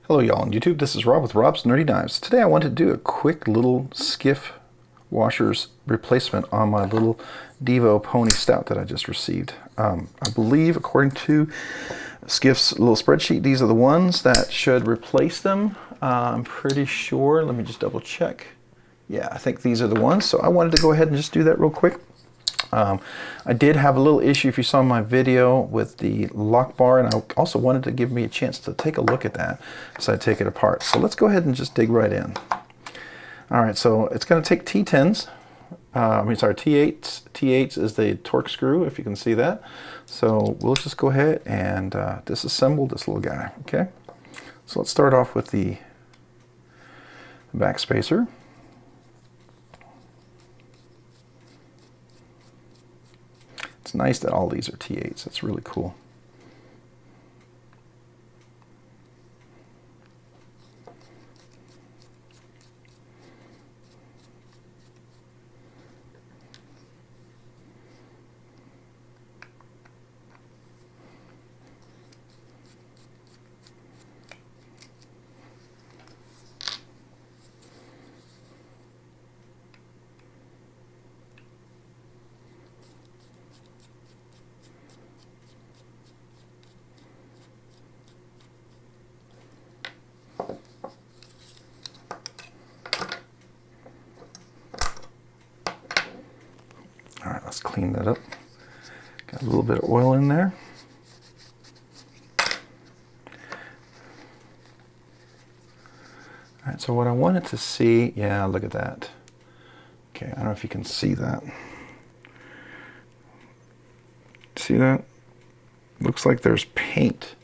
Hello y'all on YouTube, this is Rob with Rob's Nerdy Knives. Today I want to do a quick little skiff washers replacement on my little Divo Pony Stout that I just received. I believe according to Skiffs' little spreadsheet, these are the ones that should replace them. I'm pretty sure, let me just double check. Yeah, I think these are the ones, so I wanted to go ahead and just do that real quick. I did have a little issue, if you saw my video, with the lock bar, and I also wanted to give me a chance to take a look at that as I take it apart. So let's go ahead and just dig right in. All right, so it's going to take T10s. T8s. T8s is the torque screw, if you can see that. So we'll just go ahead and disassemble this little guy, okay? So let's start off with the back spacer. It's nice that all these are T8s. It's really cool. All right, let's clean that up. Got a little bit of oil in there. All right, so what I wanted to see, yeah, look at that. Okay, I don't know if you can see that. See that? Looks like there's paint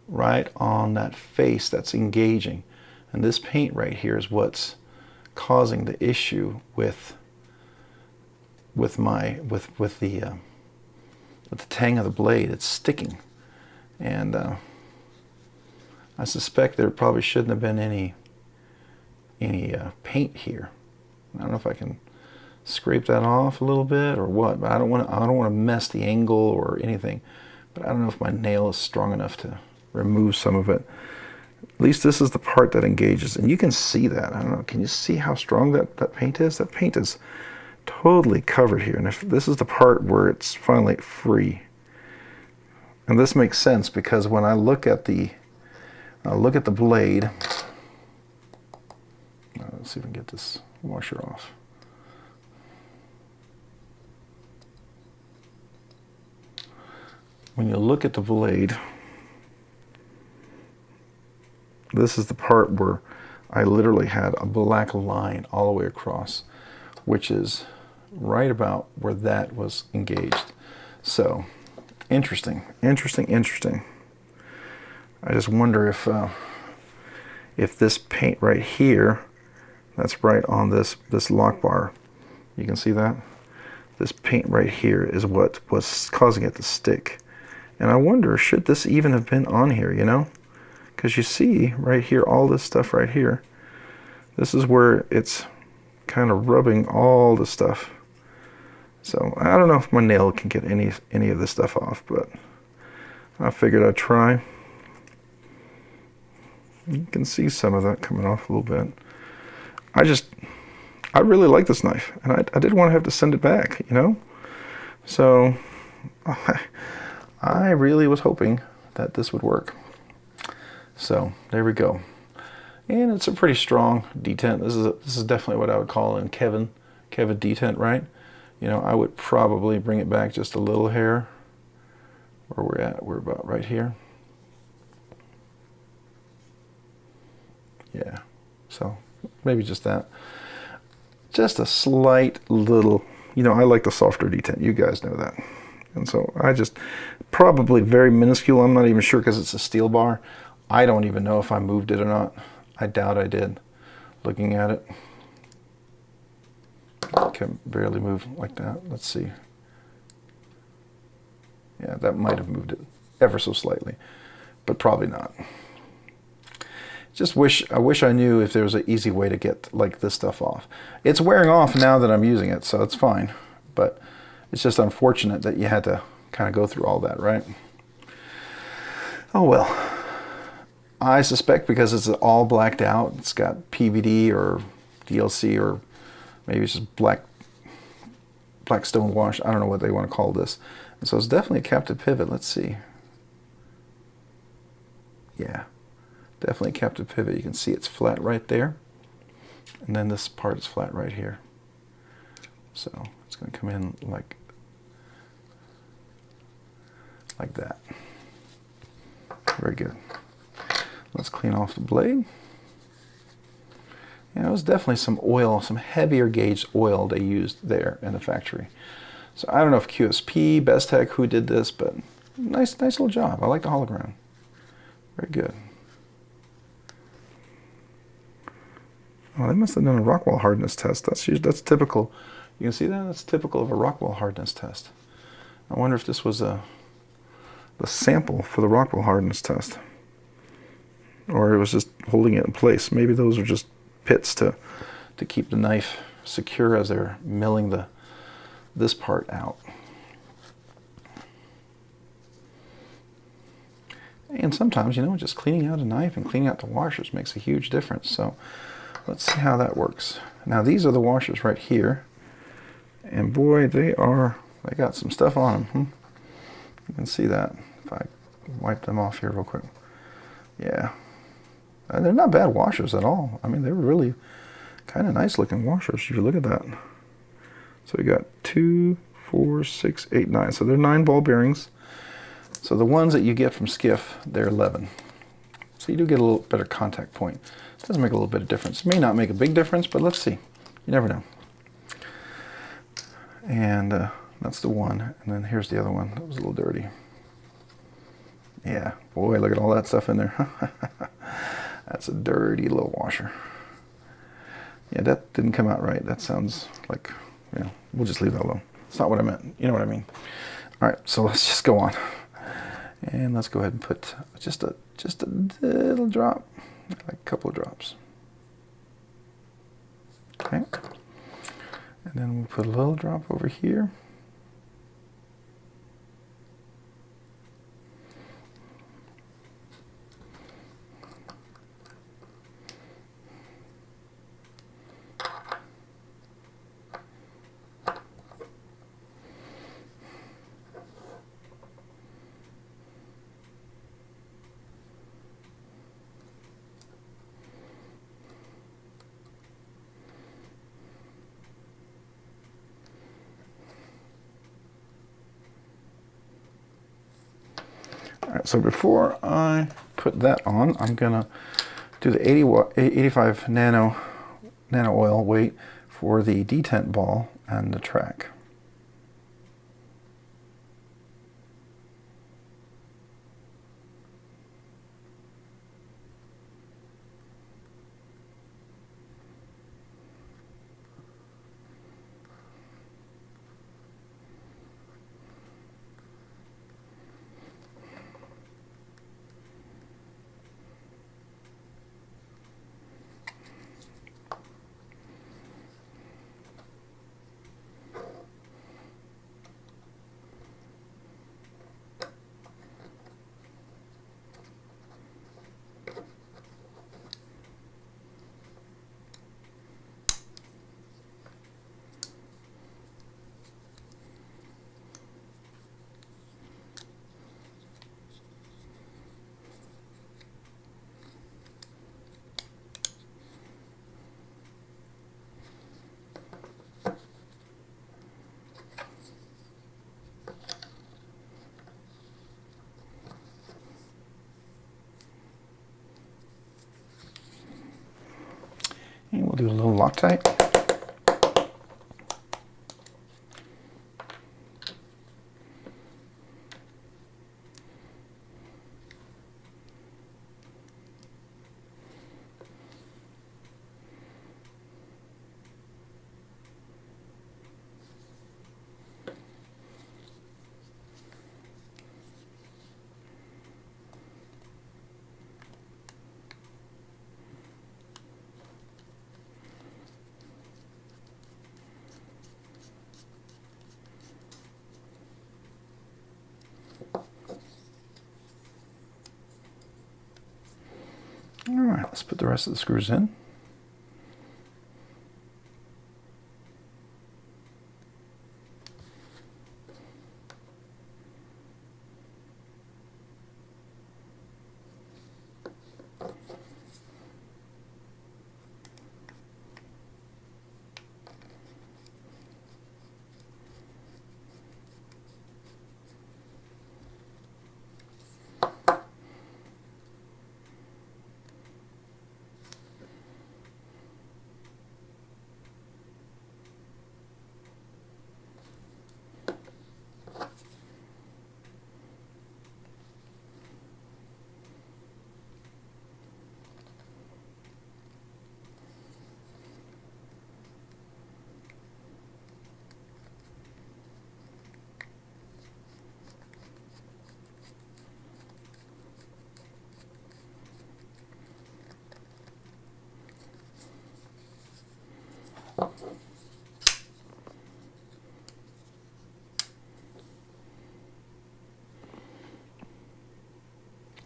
right on that face that's engaging. And this paint right here is what's causing the issue with the tang of the blade. It's sticking, and I suspect there probably shouldn't have been any paint here. I don't know if I can scrape that off a little bit or what, but I don't want to mess the angle or anything. But I don't know if my nail is strong enough to remove some of it. At least this is the part that engages, and you can see that. I don't know. Can you see how strong that paint is? That paint is totally covered here, and if this is the part where it's finally free. And this makes sense because when I look at the blade, let's see if we can get this washer off. When you look at the blade, this is the part where I literally had a black line all the way across, which is right about where that was engaged. So interesting. I just wonder if this paint right here, that's right on this lock bar, you can see that? This paint right here is what was causing it to stick. And I wonder, should this even have been on here, you know? Because you see right here, all this stuff right here, this is where it's kind of rubbing all the stuff. So I don't know if my nail can get any of this stuff off, but I figured I'd try. You can see some of that coming off a little bit. I really like this knife, and I didn't want to have to send it back, you know? So I really was hoping that this would work. So there we go. And it's a pretty strong detent. This is definitely what I would call in Kevin detent, right? You know, I would probably bring it back just a little hair. Where we're at, we're about right here. Yeah, so maybe just that. Just a slight little, you know, I like the softer detent. You guys know that. And so I just, probably very minuscule. I'm not even sure because it's a steel bar. I don't even know if I moved it or not. I doubt I did, looking at it. I can barely move like that. Let's see. Yeah, that might have moved it ever so slightly, but probably not. I wish I knew if there was an easy way to get like this stuff off. It's wearing off now that I'm using it, so it's fine. But it's just unfortunate that you had to kind of go through all that, right? Oh well. I suspect because it's all blacked out, it's got PVD or DLC, or maybe it's just black stone wash. I don't know what they want to call this. And so it's definitely a captive pivot. Let's see. Yeah, definitely a captive pivot. You can see it's flat right there. And then this part is flat right here. So it's going to come in like that. Very good. Let's clean off the blade. Yeah, it was definitely some oil, some heavier gauge oil they used there in the factory. So I don't know if QSP, Bestech, who did this, but nice little job. I like the hologram. Very good. Oh, they must have done a Rockwell hardness test. That's typical. You can see that? That's typical of a Rockwell hardness test. I wonder if this was the sample for the Rockwell hardness test, or it was just holding it in place. Maybe those are just pits to keep the knife secure as they're milling this part out. And sometimes, you know, just cleaning out a knife and cleaning out the washers makes a huge difference. So let's see how that works. Now these are the washers right here, and boy, they got some stuff on them. You can see that if I wipe them off here real quick. Yeah, they're not bad washers at all. I mean, they're really kind of nice looking washers if you look at that. So we got 2, 4, 6, 8, 9. So they're 9 ball bearings. So the ones that you get from Skiff, they're 11. So you do get a little better contact point. It does make a little bit of difference. It may not make a big difference, but let's see. You never know. And that's the one. And then here's the other one. That was a little dirty. Yeah, boy, look at all that stuff in there. That's a dirty little washer. Yeah, that didn't come out right. That sounds like, you know, we'll just leave that alone. It's not what I meant. You know what I mean. All right, so let's just go on. And let's go ahead and put just a little drop, like a couple of drops. Okay. And then we'll put a little drop over here. All right, so before I put that on, I'm gonna do the 85 nano oil weight for the detent ball and the track. And we'll do a little Loctite. Let's put the rest of the screws in.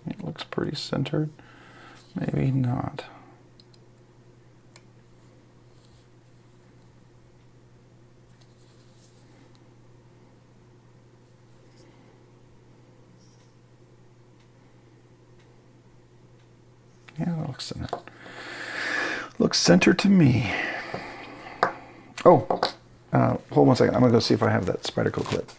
It looks pretty centered. Maybe not. Yeah, that looks centered. Looks centered to me. Oh, hold one second. I'm gonna go see if I have that Spyderco clip.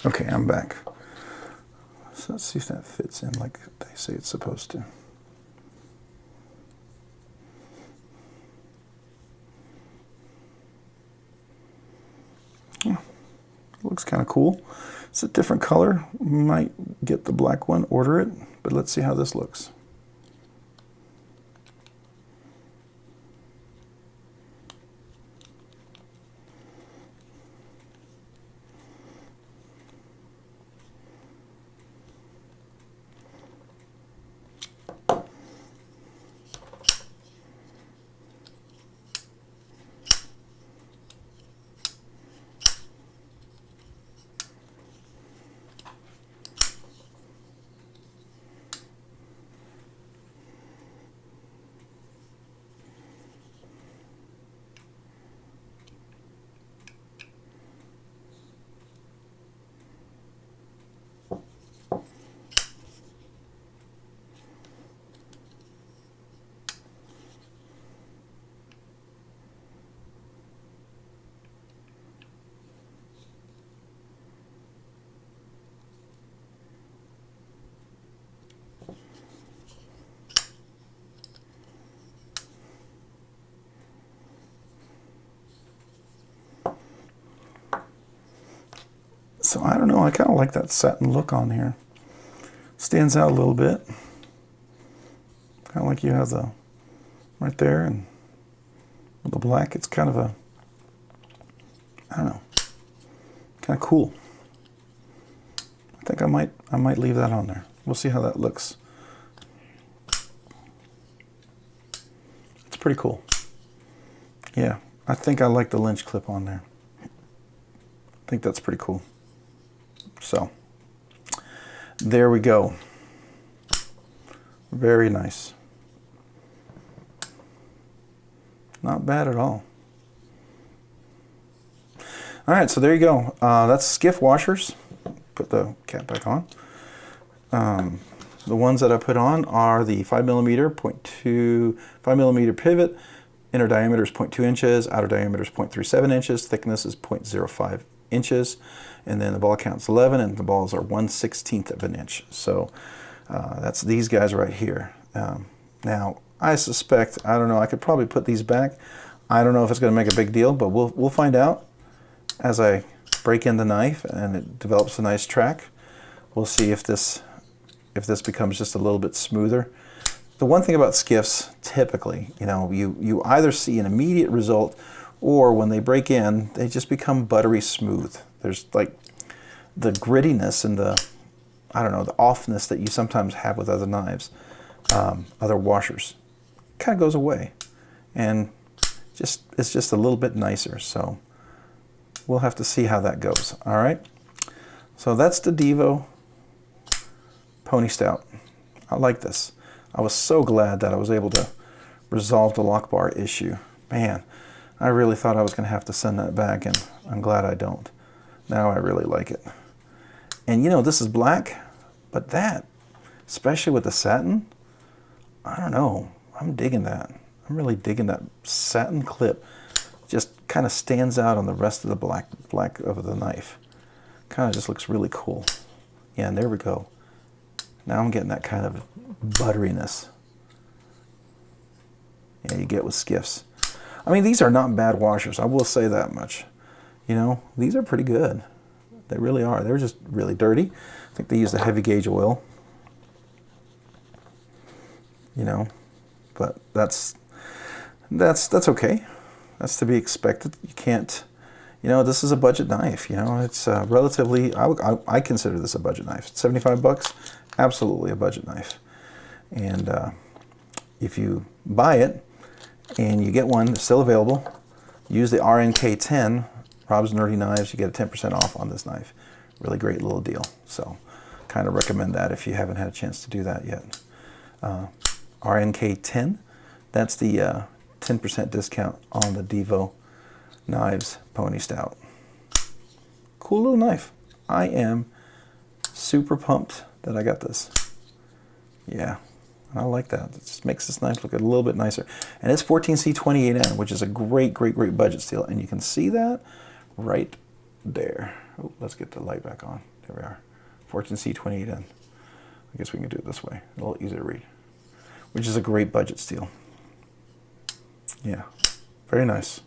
Okay, I'm back. So let's see if that fits in like they say it's supposed to. Looks kind of cool. It's a different color. Might get the black one, order it, but let's see how this looks. So I don't know, I kind of like that satin look on here. Stands out a little bit. Kind of like you have the, right there, and with the black, it's kind of a, I don't know, kind of cool. I think I might leave that on there. We'll see how that looks. It's pretty cool. Yeah, I think I like the lynch clip on there. I think that's pretty cool. So, there we go. Very nice. Not bad at all. All right, so there you go. That's skiff washers. Put the cap back on. The ones that I put on are the 5mm pivot. Inner diameter is 0.2 inches. Outer diameter is 0.37 inches. Thickness is 0.05 inches. And then the ball count's 11, and the balls are 1/16 of an inch. So that's these guys right here. Now, I suspect, I don't know, I could probably put these back. I don't know if it's going to make a big deal, but we'll find out as I break in the knife and it develops a nice track. We'll see if this becomes just a little bit smoother. The one thing about skiffs, typically, you know, you either see an immediate result or when they break in, they just become buttery smooth. There's like the grittiness and the, I don't know, the offness that you sometimes have with other knives, other washers, kind of goes away, and it's just a little bit nicer. So we'll have to see how that goes. All right. So that's the Divo Pony Stout. I like this. I was so glad that I was able to resolve the lock bar issue. Man, I really thought I was going to have to send that back, and I'm glad I don't. Now I really like it. And you know, this is black, but that, especially with the satin, I don't know. I'm digging that. I'm really digging that satin clip. Just kind of stands out on the rest of the black of the knife. Kind of just looks really cool. Yeah, and there we go. Now I'm getting that kind of butteriness. Yeah, you get with Skiffs. I mean, these are not bad washers. I will say that much. You know, these are pretty good. They really are. They're just really dirty. I think they use the heavy gauge oil. You know, but that's okay. That's to be expected. You can't, you know, this is a budget knife. You know, it's relatively, I consider this a budget knife. 75 bucks, absolutely a budget knife. And if you buy it and you get one that's still available, use the RNK10, Rob's Nerdy Knives, you get a 10% off on this knife. Really great little deal. So kind of recommend that if you haven't had a chance to do that yet. RNK10, that's the 10% discount on the Divo Knives Pony Stout. Cool little knife. I am super pumped that I got this. Yeah, I like that. It just makes this knife look a little bit nicer. And it's 14C28N, which is a great budget steal. And you can see that right there. Oh, let's get the light back on. There we are. 14C28N. I guess we can do it this way. A little easier to read. Which is a great budget steal. Yeah, very nice.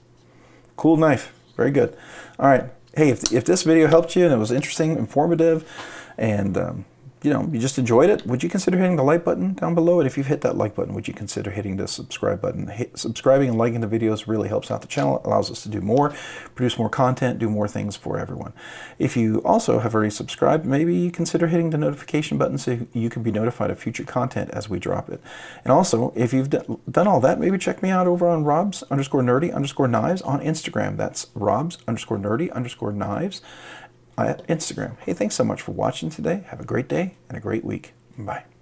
Cool knife, very good. All right, hey, if this video helped you and it was interesting, informative, and you know, you just enjoyed it, would you consider hitting the like button down below? And if you've hit that like button, would you consider hitting the subscribe button? Subscribing and liking the videos really helps out the channel. It allows us to do more, produce more content, do more things for everyone. If you also have already subscribed, maybe you consider hitting the notification button so you can be notified of future content as we drop it. And also, if you've done all that, maybe check me out over on Robs_nerdy_knives on Instagram. That's Robs_nerdy_knives. Instagram. Hey, thanks so much for watching today. Have a great day and a great week. Bye.